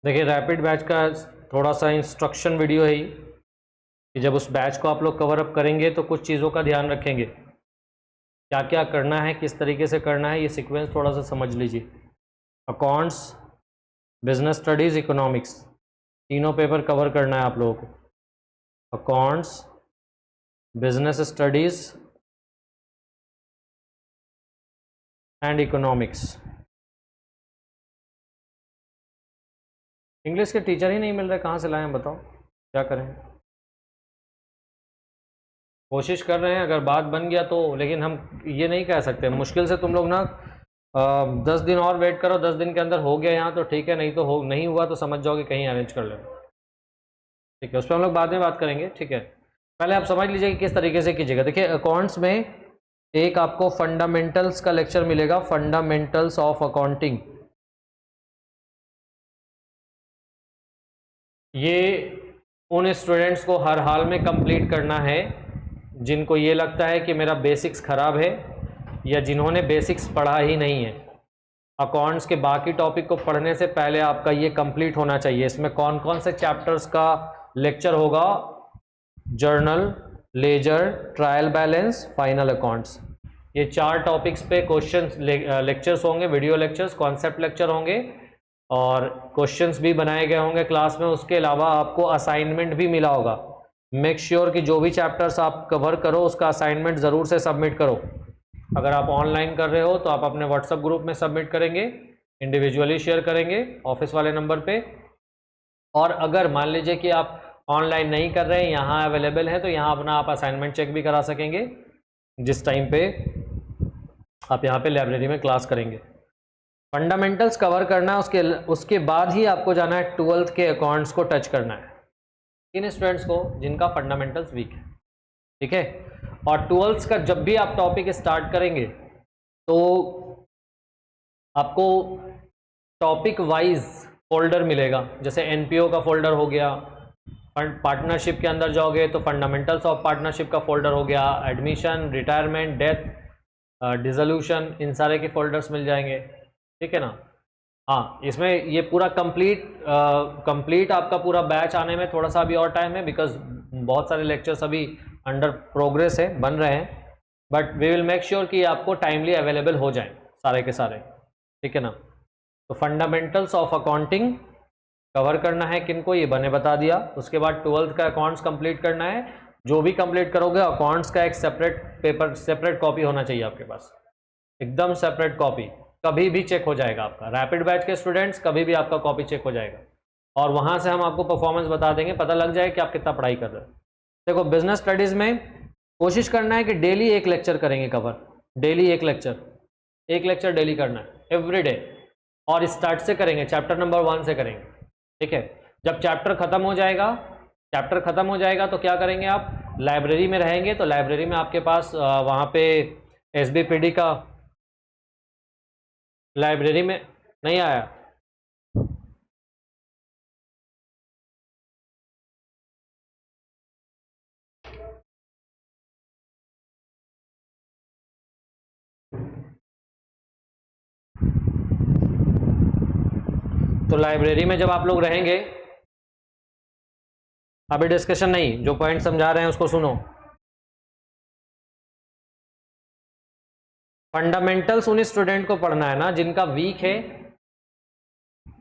देखिए rapid batch का थोड़ा सा इंस्ट्रक्शन वीडियो है ये, कि जब उस बैच को आप लोग कवर अप करेंगे तो कुछ चीज़ों का ध्यान रखेंगे, क्या क्या करना है, किस तरीके से करना है, ये सीक्वेंस थोड़ा सा समझ लीजिए। अकाउंट्स, बिजनेस स्टडीज़, इकोनॉमिक्स, तीनों पेपर कवर करना है आप लोगों को। Accounts, business studies and economics. English के टीचर ही नहीं मिल रहे, कहाँ से लाएं बताओ, क्या करें। कोशिश कर रहे हैं, अगर बात बन गया तो, लेकिन हम ये नहीं कह सकते। मुश्किल से तुम लोग ना 10 दिन और वेट करो, 10 दिन के अंदर हो गया यहाँ तो ठीक है, नहीं तो हो नहीं हुआ तो समझ जाओ कि कहीं अरेंज कर लेना। ठीक है, उस पर हम लोग बाद में बात करेंगे। ठीक है, पहले आप समझ लीजिए कि किस तरीके से कीजिएगा। देखिए अकाउंट्स में एक आपको फंडामेंटल्स का लेक्चर मिलेगा, फंडामेंटल्स ऑफ अकाउंटिंग। ये उन स्टूडेंट्स को हर हाल में कंप्लीट करना है जिनको ये लगता है कि मेरा बेसिक्स खराब है या जिन्होंने बेसिक्स पढ़ा ही नहीं है। अकाउंट्स के बाकी टॉपिक को पढ़ने से पहले आपका ये कंप्लीट होना चाहिए। इसमें कौन कौन से चैप्टर्स का लेक्चर होगा? Journal, ledger, trial balance, final accounts. ये 4 टॉपिक्स पे क्वेश्चन लेक्चर्स होंगे, वीडियो लेक्चर्स, कॉन्सेप्ट लेक्चर होंगे और क्वेश्चंस भी बनाए गए होंगे क्लास में। उसके अलावा आपको असाइनमेंट भी मिला होगा। मेक श्योर कि जो भी चैप्टर्स आप कवर करो उसका असाइनमेंट ज़रूर से सबमिट करो। अगर आप ऑनलाइन कर रहे हो तो आप अपने व्हाट्सएप ग्रुप में सबमिट करेंगे, इंडिविजुअली शेयर करेंगे ऑफिस वाले नंबर पे। और अगर मान लीजिए कि आप ऑनलाइन नहीं कर रहे हैं, यहाँ अवेलेबल है, तो यहाँ अपना आप असाइनमेंट चेक भी करा सकेंगे जिस टाइम पे आप यहाँ पे लाइब्रेरी में क्लास करेंगे। फंडामेंटल्स कवर करना है, उसके बाद ही आपको जाना है 12th के अकाउंट्स को टच करना है, इन स्टूडेंट्स को जिनका फंडामेंटल्स वीक है। ठीक है, और 12th का जब भी आप टॉपिक स्टार्ट करेंगे तो आपको टॉपिक वाइज फोल्डर मिलेगा। जैसे एनपीओ का फोल्डर हो गया, पार्टनरशिप के अंदर जाओगे तो फंडामेंटल्स ऑफ पार्टनरशिप का फोल्डर हो गया, एडमिशन, रिटायरमेंट, डेथ, डिसोल्यूशन, इन सारे के फोल्डर्स मिल जाएंगे। ठीक है ना। हाँ, इसमें ये पूरा कंप्लीट आपका पूरा बैच आने में थोड़ा सा अभी और टाइम है, बिकॉज बहुत सारे लेक्चर्स अभी अंडर प्रोग्रेस है, बन रहे हैं, but we will make sure कि आपको टाइमली अवेलेबल हो जाए सारे के सारे। ठीक है ना। तो फंडामेंटल्स ऑफ अकाउंटिंग कवर करना है किनको, ये बने बता दिया। उसके बाद 12th का अकाउंट्स कंप्लीट करना है। जो भी कंप्लीट करोगे अकाउंट्स का एक सेपरेट पेपर, सेपरेट कॉपी होना चाहिए आपके पास, एकदम सेपरेट कॉपी, कभी भी चेक हो जाएगा आपका। रैपिड बैच के स्टूडेंट्स कभी भी आपका कॉपी चेक हो जाएगा और वहां से हम आपको परफॉर्मेंस बता देंगे, पता लग जाए कि आप कितना पढ़ाई कर रहे हो। देखो बिजनेस स्टडीज में कोशिश करना है कि डेली एक लेक्चर करेंगे कवर, डेली एक लेक्चर डेली करना है एवरी डे, और स्टार्ट से करेंगे, चैप्टर नंबर 1 से करेंगे। ठीक है, जब चैप्टर खत्म हो जाएगा तो क्या करेंगे, आप लाइब्रेरी में रहेंगे तो लाइब्रेरी में आपके पास वहाँ पे एसबीपीडी का, लाइब्रेरी में नहीं आया, तो लाइब्रेरी में जब आप लोग रहेंगे, अभी डिस्कशन नहीं, जो पॉइंट समझा रहे हैं उसको सुनो। फंडामेंटल्स उन स्टूडेंट को पढ़ना है ना जिनका वीक है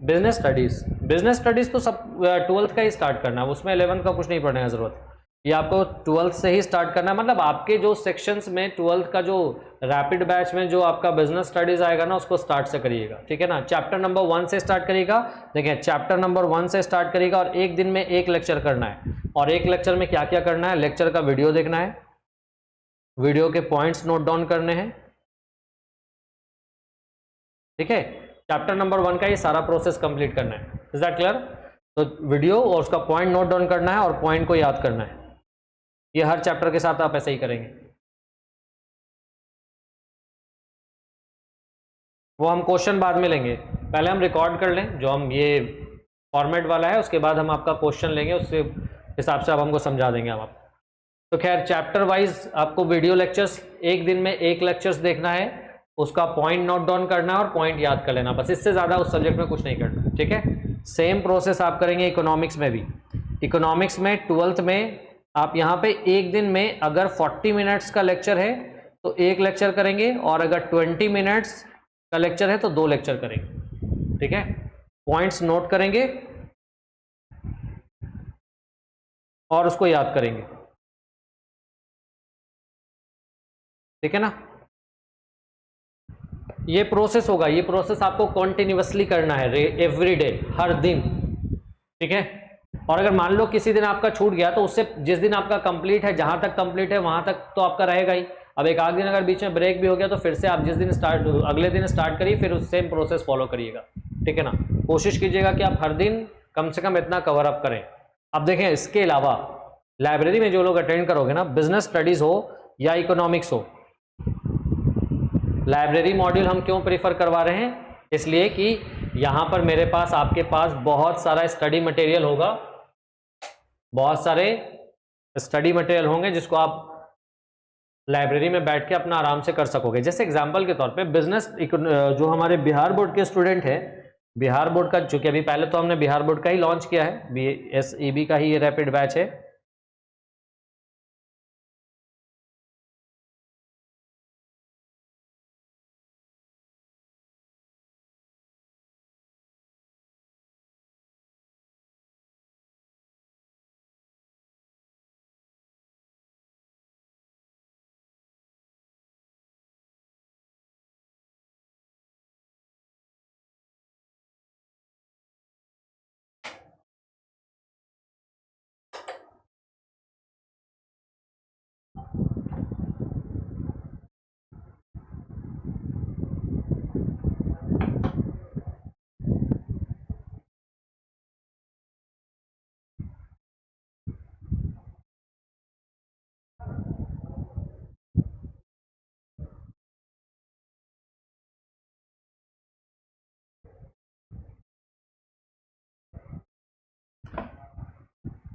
बिजनेस स्टडीज तो सब 12th का ही स्टार्ट करना है, उसमें 11th का कुछ नहीं पढ़ने की जरूरत। ये आपको 12th से ही स्टार्ट करना है, मतलब आपके जो सेक्शंस में 12th का जो रैपिड बैच में जो आपका बिजनेस स्टडीज आएगा ना उसको स्टार्ट से करिएगा। ठीक है ना, चैप्टर नंबर 1 से स्टार्ट करिएगा। देखिए चैप्टर नंबर 1 से स्टार्ट करिएगा और एक दिन में एक लेक्चर करना है। और एक लेक्चर में क्या क्या करना है, लेक्चर का वीडियो देखना है, वीडियो के पॉइंट्स नोट डाउन करने हैं। ठीक है, चैप्टर नंबर 1 का ये सारा प्रोसेस कंप्लीट करना है। Is that clear? तो वीडियो और उसका पॉइंट नोट डाउन करना है और पॉइंट को याद करना है। ये हर चैप्टर के साथ आप ऐसे ही करेंगे। वो हम क्वेश्चन बाद में लेंगे, पहले हम रिकॉर्ड कर लें जो हम ये फॉर्मेट वाला है, उसके बाद हम आपका क्वेश्चन लेंगे, उसके हिसाब से आप हमको समझा देंगे हम आप। तो खैर चैप्टर वाइज आपको वीडियो लेक्चर्स, एक दिन में एक लेक्चर्स देखना है, उसका पॉइंट नोट डाउन करना है और पॉइंट याद कर लेना, बस इससे ज़्यादा उस सब्जेक्ट में कुछ नहीं करना। ठीक है, सेम प्रोसेस आप करेंगे इकोनॉमिक्स में भी। इकोनॉमिक्स में 12th में आप यहाँ पे एक दिन में अगर 40 मिनट्स का लेक्चर है तो एक लेक्चर करेंगे, और अगर 20 मिनट्स का लेक्चर है तो 2 लेक्चर करेंगे। ठीक है, पॉइंट्स नोट करेंगे और उसको याद करेंगे। ठीक है ना, ये प्रोसेस होगा, ये प्रोसेस आपको कॉन्टिन्यूअसली करना है एवरी डे, हर दिन। ठीक है, और अगर मान लो किसी दिन आपका छूट गया तो उससे जिस दिन आपका कंप्लीट है, जहां तक कंप्लीट है वहां तक तो आपका रहेगा ही। अब एक आध दिन अगर बीच में ब्रेक भी हो गया तो फिर से आप जिस दिन अगले दिन स्टार्ट करिए, फिर उस सेम प्रोसेस फॉलो करिएगा। ठीक है ना, कोशिश कीजिएगा कि आप हर दिन कम से कम इतना कवर अप करें। अब देखें, इसके अलावा लाइब्रेरी में जो लोग अटेंड करोगे ना, बिजनेस स्टडीज हो या इकोनॉमिक्स हो, लाइब्रेरी मॉड्यूल हम क्यों प्रीफर करवा रहे हैं? इसलिए कि यहां पर मेरे पास आपके पास बहुत सारा स्टडी मटेरियल होगा, बहुत सारे स्टडी मटेरियल होंगे जिसको आप लाइब्रेरी में बैठ के अपना आराम से कर सकोगे। जैसे एग्जांपल के तौर पे बिजनेस, जो हमारे बिहार बोर्ड के स्टूडेंट हैं, बिहार बोर्ड का, चूंकि अभी पहले तो हमने बिहार बोर्ड का ही लॉन्च किया है, BSEB का ही ये रैपिड बैच है।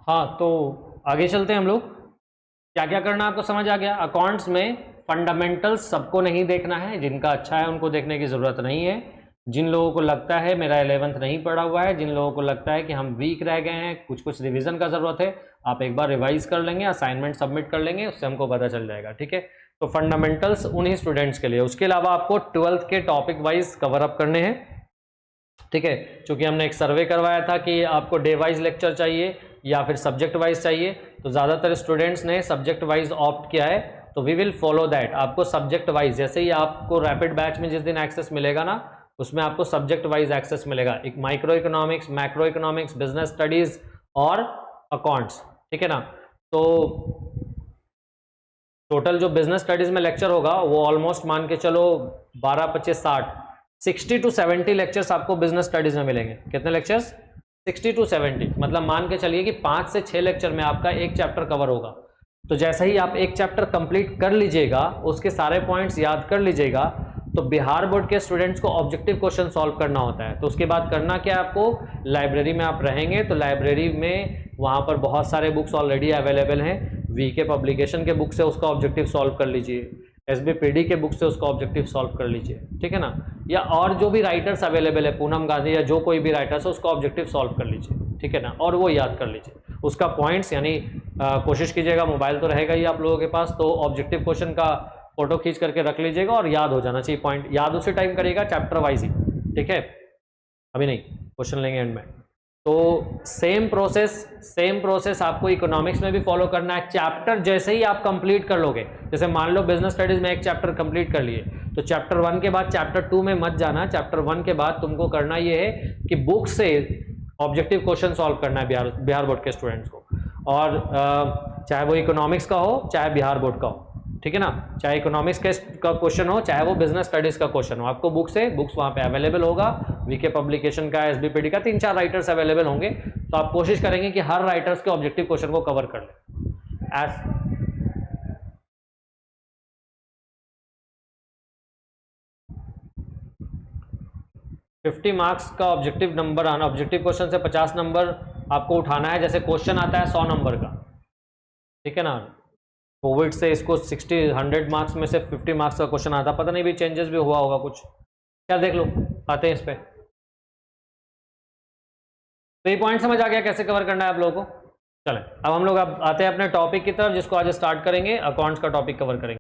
हाँ, तो आगे चलते हैं हम लोग। क्या क्या करना आपको समझ आ गया। अकाउंट्स में फंडामेंटल्स सबको नहीं देखना है, जिनका अच्छा है उनको देखने की ज़रूरत नहीं है। जिन लोगों को लगता है मेरा 11th नहीं पढ़ा हुआ है, जिन लोगों को लगता है कि हम वीक रह गए हैं, कुछ कुछ रिवीजन का ज़रूरत है, आप एक बार रिवाइज कर लेंगे, असाइनमेंट सबमिट कर लेंगे, उससे हमको पता चल जाएगा। ठीक है, तो फंडामेंटल्स उन्हीं स्टूडेंट्स के लिए। उसके अलावा आपको 12th के टॉपिक वाइज कवर अप करने हैं। ठीक है, चूंकि हमने एक सर्वे करवाया था कि आपको डे वाइज लेक्चर चाहिए या फिर सब्जेक्ट वाइज चाहिए, तो ज़्यादातर स्टूडेंट्स ने सब्जेक्ट वाइज ऑप्ट किया है, तो वी विल फॉलो दैट। आपको सब्जेक्ट वाइज, जैसे ही आपको रैपिड बैच में जिस दिन एक्सेस मिलेगा ना, उसमें आपको सब्जेक्ट वाइज एक्सेस मिलेगा। एक micro economics, macro economics, business studies और अकाउंट्स। ठीक है ना, तो टोटल जो बिजनेस स्टडीज में लेक्चर होगा वो ऑलमोस्ट मान के चलो 12, 25, 60 to 70 लेक्चर्स आपको बिजनेस स्टडीज में मिलेंगे। कितने लेक्चर्स? 60 to 70, मतलब मान के चलिए कि 5 से 6 लेक्चर में आपका एक चैप्टर कवर होगा। तो जैसे ही आप एक चैप्टर कंप्लीट कर लीजिएगा, उसके सारे पॉइंट्स याद कर लीजिएगा, तो बिहार बोर्ड के स्टूडेंट्स को ऑब्जेक्टिव क्वेश्चन सॉल्व करना होता है। तो उसके बाद करना क्या है आपको, लाइब्रेरी में आप रहेंगे तो लाइब्रेरी में वहाँ पर बहुत सारे बुक्स ऑलरेडी अवेलेबल हैं। वीके पब्लिकेशन के बुक से उसका ऑब्जेक्टिव सॉल्व कर लीजिए, SBPD के बुक से उसका ऑब्जेक्टिव सॉल्व कर लीजिए। ठीक है ना, या और जो भी राइटर्स अवेलेबल है, पूनम गांधी या जो कोई भी राइटर्स है, उसका ऑब्जेक्टिव सॉल्व कर लीजिए। ठीक है ना, और वो याद कर लीजिए उसका पॉइंट्स, यानी कोशिश कीजिएगा, मोबाइल तो रहेगा ही आप लोगों के पास, तो ऑब्जेक्टिव क्वेश्चन का फोटो खींच करके रख लीजिएगा और याद हो जाना चाहिए पॉइंट। याद उसी टाइम करिएगा, चैप्टर वाइज ही। ठीक है, अभी नहीं, क्वेश्चन लेंगे एंड में। तो सेम प्रोसेस आपको इकोनॉमिक्स में भी फॉलो करना है। चैप्टर जैसे ही आप कंप्लीट कर लोगे, जैसे मान लो बिजनेस स्टडीज में एक चैप्टर कंप्लीट कर लिए, तो चैप्टर 1 के बाद चैप्टर 2 में मत जाना। चैप्टर 1 के बाद तुमको करना ये है कि बुक से ऑब्जेक्टिव क्वेश्चन सॉल्व करना है बिहार बोर्ड के स्टूडेंट्स को, और चाहे वो इकोनॉमिक्स का हो चाहे बिहार बोर्ड का हो। ठीक है ना, चाहे इकोनॉमिक्स का क्वेश्चन हो चाहे वो बिजनेस स्टडीज का क्वेश्चन हो, आपको बुक्स वहाँ पे अवेलेबल होगा। वीके पब्लिकेशन का, SBPD का, 3-4 राइटर्स अवेलेबल होंगे, तो आप कोशिश करेंगे कि हर राइटर्स के ऑब्जेक्टिव क्वेश्चन को कवर कर लें। 50 मार्क्स का ऑब्जेक्टिव नंबर आना, ऑब्जेक्टिव क्वेश्चन से 50 नंबर आपको उठाना है। जैसे क्वेश्चन आता है 100 नंबर का, ठीक है ना, कोविड से इसको 100 मार्क्स में से 50 मार्क्स का क्वेश्चन आता, पता नहीं भी चेंजेस भी हुआ होगा कुछ, क्या देख लो, आते हैं इस पे। तो ये पॉइंट समझ आ गया कैसे कवर करना है आप लोगों को। चलें अब हम लोग अब आते हैं अपने टॉपिक की तरफ, जिसको आज स्टार्ट करेंगे, अकाउंट्स का टॉपिक कवर करेंगे।